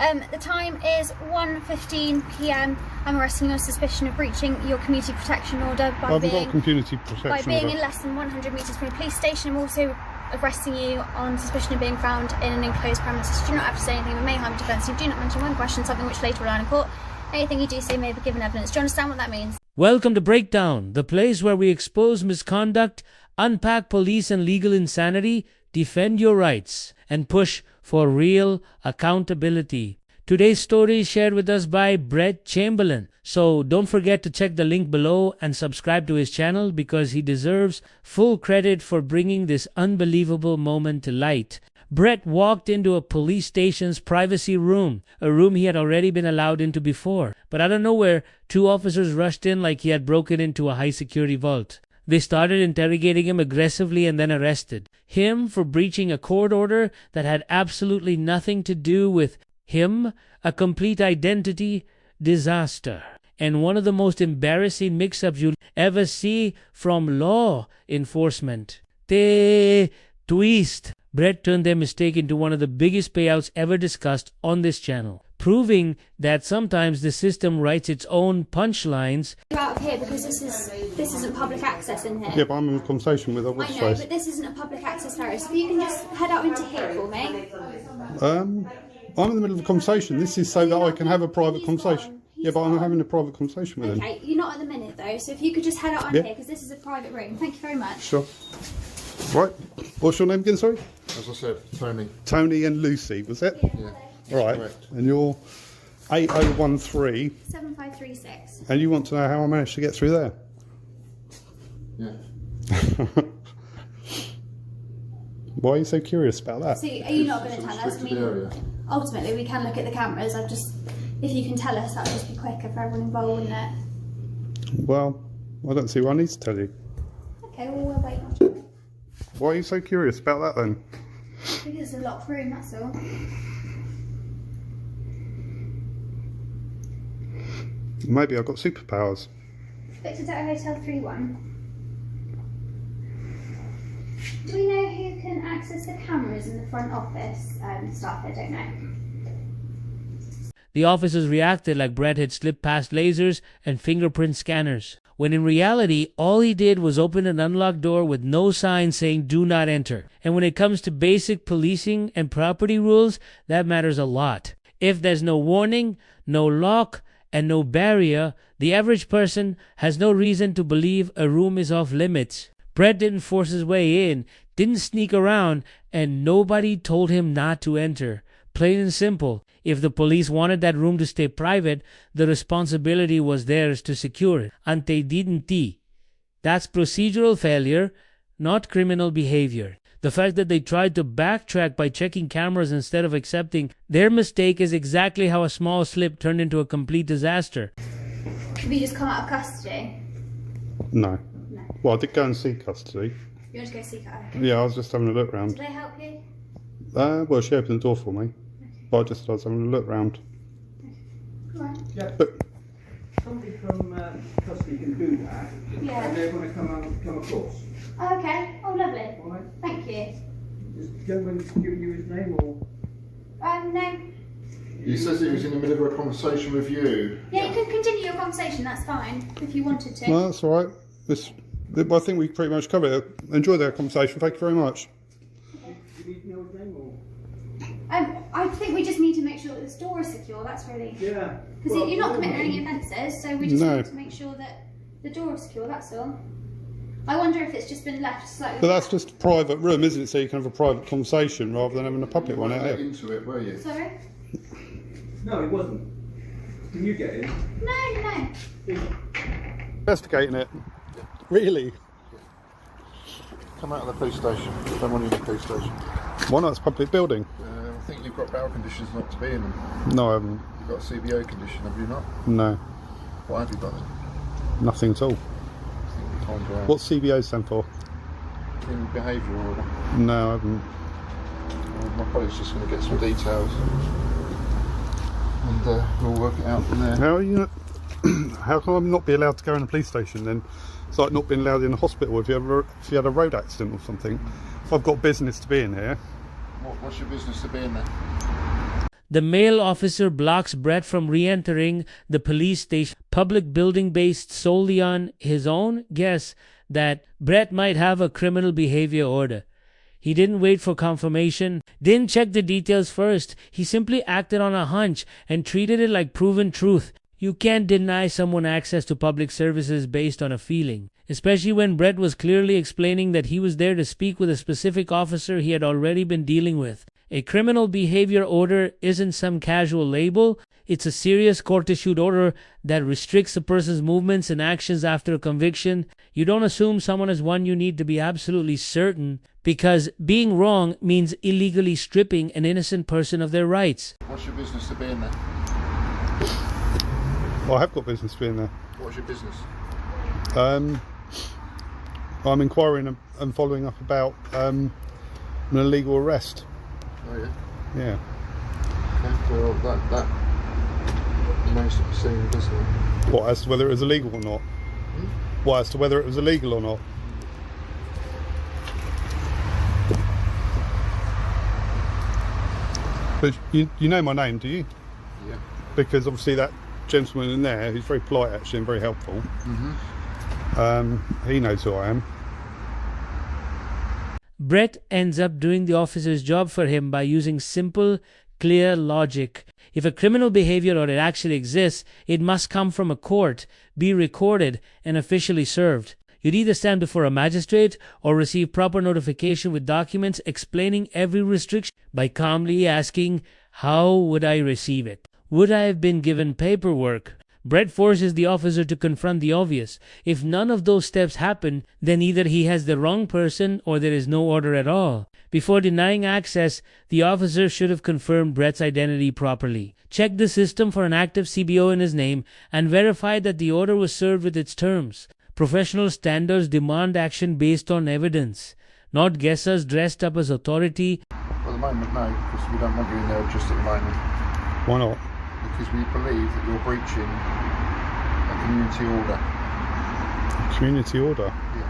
The time is 1:15 p.m. I'm arresting you on suspicion of breaching your community protection order by being in less than 100 metres from a police station. I'm also arresting you on suspicion of being found in an enclosed premises. You do not have to say anything that may harm defence. You do not mention one question, something which later will lie in court. Anything you do say may be given evidence. Do you understand what that means? Welcome to Breakdown, the place where we expose misconduct, unpack police and legal insanity, defend your rights, and push for real accountability. Today's story is shared with us by Brett Chamberlain. So don't forget to check the link below and subscribe to his channel because he deserves full credit for bringing this unbelievable moment to light. Brett walked into a police station's privacy room, a room he had already been allowed into before. But out of nowhere, two officers rushed in like he had broken into a high-security vault. They started interrogating him aggressively and then arrested him for breaching a court order that had absolutely nothing to do with him, a complete identity disaster, and one of the most embarrassing mix-ups you'll ever see from law enforcement. Twist. Brett turned their mistake into one of the biggest payouts ever discussed on this channel, proving that sometimes the system writes its own punchlines. Out of here because this isn't public access in here. Yeah, but I'm in conversation with her. I know, but this isn't a public access area, so you can just head out into here for me. I'm in the middle of a conversation. This is so that I can have a private conversation. Yeah, but I'm having a private conversation with him. Okay, you're not at the minute though, so if you could just head out on here because this is a private room. Thank you very much. Sure. Right. What's your name again, sorry? As I said, Tony. Tony and Lucy, was it? Yeah. All right. Correct. And you're 8013. 7536. And you want to know how I managed to get through there? Yeah. Why are you so curious about that? See, are you not going to tell us? I mean, area. ultimately, we can look at the cameras. If you can tell us, that would just be quicker for everyone involved, wouldn't it? Well, I don't see what I need to tell you. Okay, well, we'll wait. Why are you so curious about that then? Because it's a locked room, that's all. Maybe I've got superpowers. Victor Delta Hotel 3-1. Do we know who can access the cameras in the front office? Staff, I don't know. The officers reacted like Brett had slipped past lasers and fingerprint scanners, when in reality, all he did was open an unlocked door with no sign saying do not enter. And when it comes to basic policing and property rules, that matters a lot. If there's no warning, no lock, and no barrier, the average person has no reason to believe a room is off limits. Brett didn't force his way in, didn't sneak around, and nobody told him not to enter. Plain and simple. If the police wanted that room to stay private, the responsibility was theirs to secure it. Ante didn't. That's procedural failure, not criminal behavior. The fact that they tried to backtrack by checking cameras instead of accepting their mistake is exactly how a small slip turned into a complete disaster. Have you just come out of custody? No. No. Well, I did go and see custody. You want to go see her? Yeah, I was just having a look round. Did they help you? Well, she opened the door for me. But I was having a look round. Right. Yeah. But Somebody from custody can do that. Yeah. And they're going to come across. Oh, okay. Oh, lovely. All right. Thank you. Is the gentleman giving you his name or? No. He says he was in the middle of a conversation with you. Yeah, you can continue your conversation. That's fine if you wanted to. no, that's all right. I think we pretty much covered it. Enjoy their conversation. Thank you very much. Do you need to know his name or? I think we just need to make sure that this door is secure. That's really Yeah. because Well, you're not committing any offences, so we just No. need to make sure that the door is secure. That's all. I wonder if it's just been left slightly. But that's just a private room, isn't it? So you can have a private conversation rather than having a public one out Get here. into it, were you? Sorry. No, it wasn't. Can you get in? No. Investigating it. Really? Come out of the police station. Don't want you in the police station. Why not? It's a public building. I think you've got bail conditions not to be in them. No, I haven't. You've got a CBO condition, have you not? No, What have you got then? nothing at all. I think you timed around. What's CBO stand for? In behavioural order. No, I haven't. My colleague's just going to get some details. And we'll work it out from there. How are you not, how can I not be allowed to go in a police station then? It's like not being allowed in a hospital if you had a road accident or something. If I've got business to be in here. What's your business to be in there? The male officer blocks Brett from re-entering the police station, public building based solely on his own guess that Brett might have a criminal behavior order. He didn't wait for confirmation, didn't check the details first. He simply acted on a hunch and treated it like proven truth. You can't deny someone access to public services based on a feeling, especially when Brett was clearly explaining that he was there to speak with a specific officer he had already been dealing with. A criminal behavior order isn't some casual label. It's a serious court-issued order that restricts a person's movements and actions after a conviction. You don't assume someone is one you need to be absolutely certain, because being wrong means illegally stripping an innocent person of their rights. What's your business to be in there? Well, I have got business to be in there. What's your business? I'm inquiring and following up about an illegal arrest. Oh yeah? Yeah. Okay, well that remains to be seen, doesn't it? What, as to whether it was illegal or not? What, as to whether it was illegal or not? But you know my name, do you? Yeah. Because obviously that gentleman in there, who's very polite actually and very helpful, he knows who I am. Brett ends up doing the officer's job for him by using simple, clear logic. If a criminal behavior order actually exists, it must come from a court, be recorded, and officially served. You'd either stand before a magistrate or receive proper notification with documents explaining every restriction by calmly asking, how would I receive it? Would I have been given paperwork? Brett forces the officer to confront the obvious. If none of those steps happen, then either he has the wrong person or there is no order at all. Before denying access, the officer should have confirmed Brett's identity properly, checked the system for an active CBO in his name, and verified that the order was served with its terms. Professional standards demand action based on evidence, not guessers dressed up as authority. At the moment, no, because we don't want you in there just at the moment. Why not? Because we believe that you're breaching a community order. Community order? Yeah.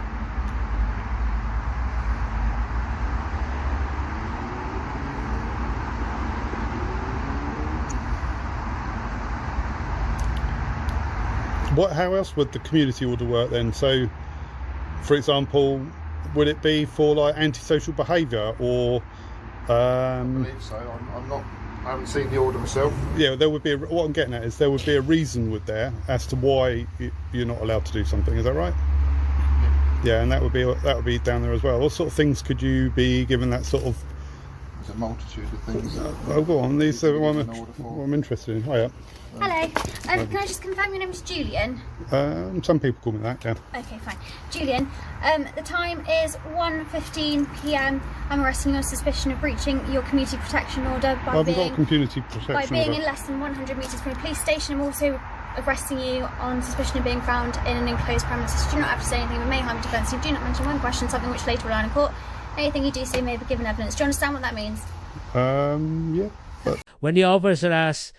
How else would the community order work then? So, for example, would it be for like antisocial behaviour or? I believe so. I haven't seen the order myself. Yeah, there would be. What I'm getting at is there would be a reason with there as to why you're not allowed to do something. Is that right? Yeah, and that would be down there as well. What sort of things could you be given that sort of? There's a multitude of things. Oh, go on. These are what I'm interested in. Oh, yeah. Hello. Can I just confirm your name is Julian? Some people call me that, yeah. Okay, fine. Julian, the time is 1:15 p.m. I'm arresting you on suspicion of breaching your community protection order I haven't got a community protection by being order. in less than 100 metres from a police station. I'm also arresting you on suspicion of being found in an enclosed premises. You do not have to say anything that may harm defence. You do not mention one question, something which later will lie in court. Anything you do say may be given evidence. Do you understand what that means? Yeah. But When the officer asks,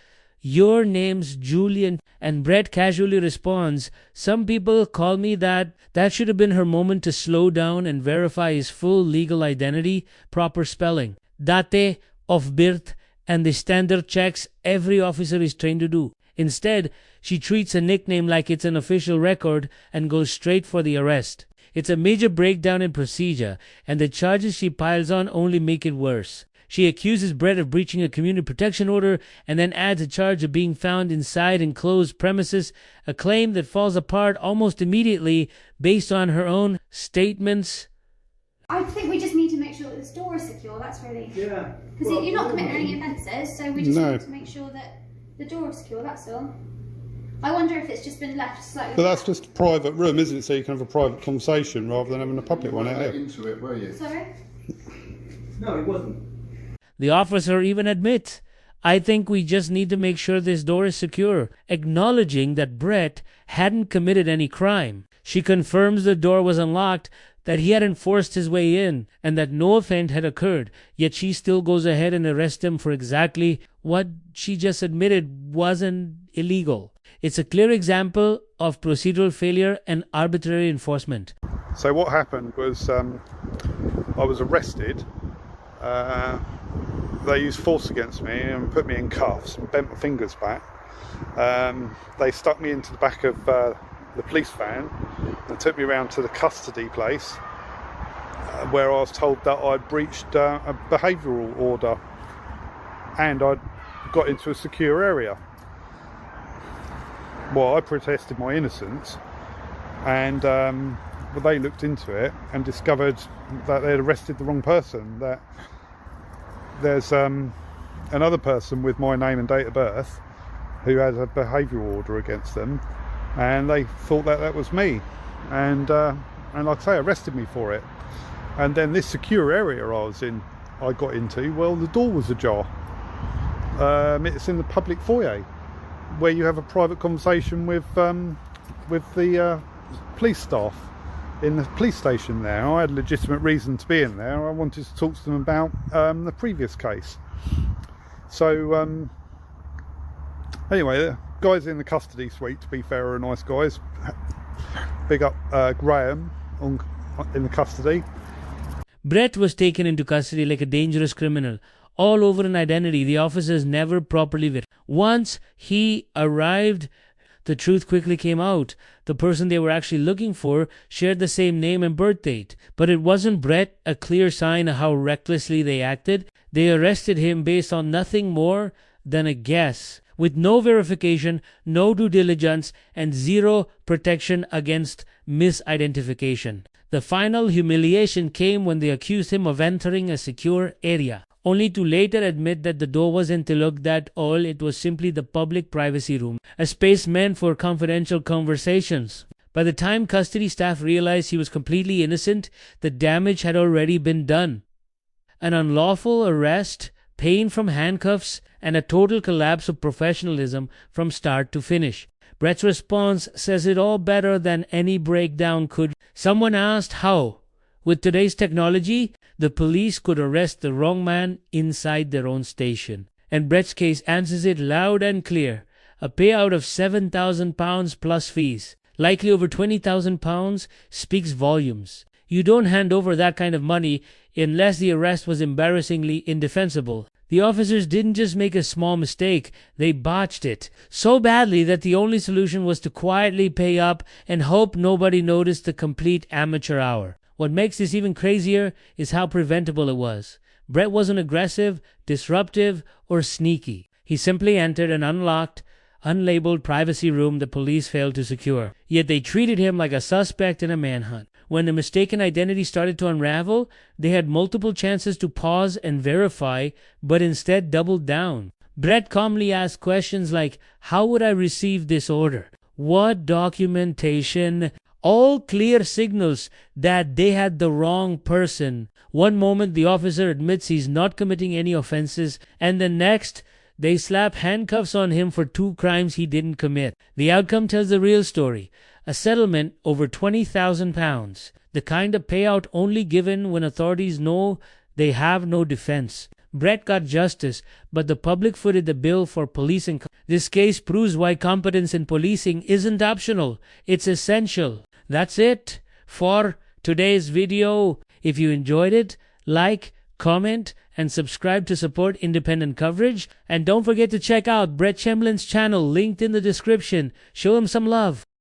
your name's Julian, and Brett casually responds, some people call me that. That should have been her moment to slow down and verify his full legal identity, proper spelling, date of birth, and the standard checks every officer is trained to do. Instead, she treats a nickname like it's an official record and goes straight for the arrest. It's a major breakdown in procedure, and the charges she piles on only make it worse. She accuses Brett of breaching a community protection order and then adds a charge of being found inside enclosed premises, a claim that falls apart almost immediately based on her own statements. I think we just need to make sure that this door is secure, that's really... Yeah. Because you're not committing any offences, so we just No. need to make sure that the door is secure, that's all. I wonder if it's just been left slightly... But that's just a private room, isn't it? So you can have a private conversation rather than having a public one out Let here. into it, were you? Sorry? No, it wasn't. The officer even admits, I think we just need to make sure this door is secure, acknowledging that Brett hadn't committed any crime. She confirms the door was unlocked, that he hadn't forced his way in, and that no offense had occurred, yet she still goes ahead and arrests him for exactly what she just admitted wasn't illegal. It's a clear example of procedural failure and arbitrary enforcement. So what happened was I was arrested they used force against me and put me in cuffs and bent my fingers back. They stuck me into the back of the police van and took me around to the custody place, where I was told that I'd breached a behavioural order and I'd got into a secure area. Well, I protested my innocence, and they looked into it and discovered that they had arrested the wrong person, that there's another person with my name and date of birth who had a behavioural order against them, and they thought that that was me, and like I say, arrested me for it. And then this secure area I got into, well, the door was ajar. It's in the public foyer, where you have a private conversation with the police staff in the police station there. I had a legitimate reason to be in there. I wanted to talk to them about the previous case. So anyway, the guys in the custody suite, to be fair, are nice guys. Big up Graham in the custody. Brett was taken into custody like a dangerous criminal, all over an identity the officers never properly verified. Once he arrived, the truth quickly came out. The person they were actually looking for shared the same name and birth date. But it wasn't Brett a clear sign of how recklessly they acted? They arrested him based on nothing more than a guess, with no verification, no due diligence, and zero protection against misidentification. The final humiliation came when they accused him of entering a secure area, only to later admit that the door wasn't locked at all. It was simply the public privacy room, a space meant for confidential conversations. By the time custody staff realized he was completely innocent, the damage had already been done. An unlawful arrest, pain from handcuffs, and a total collapse of professionalism from start to finish. Brett's response says it all better than any breakdown could. Someone asked how, with today's technology, the police could arrest the wrong man inside their own station. And Brett's case answers it loud and clear. A payout of £7,000 plus fees, likely over £20,000, speaks volumes. You don't hand over that kind of money unless the arrest was embarrassingly indefensible. The officers didn't just make a small mistake, they botched it so badly that the only solution was to quietly pay up and hope nobody noticed the complete amateur hour. What makes this even crazier is how preventable it was. Brett wasn't aggressive, disruptive, or sneaky. He simply entered an unlocked, unlabeled privacy room the police failed to secure. Yet they treated him like a suspect in a manhunt. When the mistaken identity started to unravel, they had multiple chances to pause and verify, but instead doubled down. Brett calmly asked questions like, "How would I receive this order? What documentation?" All clear signals that they had the wrong person. One moment the officer admits he's not committing any offenses, and the next they slap handcuffs on him for 2 crimes he didn't commit. The outcome tells the real story. A settlement over £20,000, the kind of payout only given when authorities know they have no defense. Brett got justice, but the public footed the bill for policing. This case proves why competence in policing isn't optional, it's essential. That's it for today's video. If you enjoyed it, like, comment, and subscribe to support independent coverage. And don't forget to check out Brett Chemlin's channel linked in the description. Show him some love.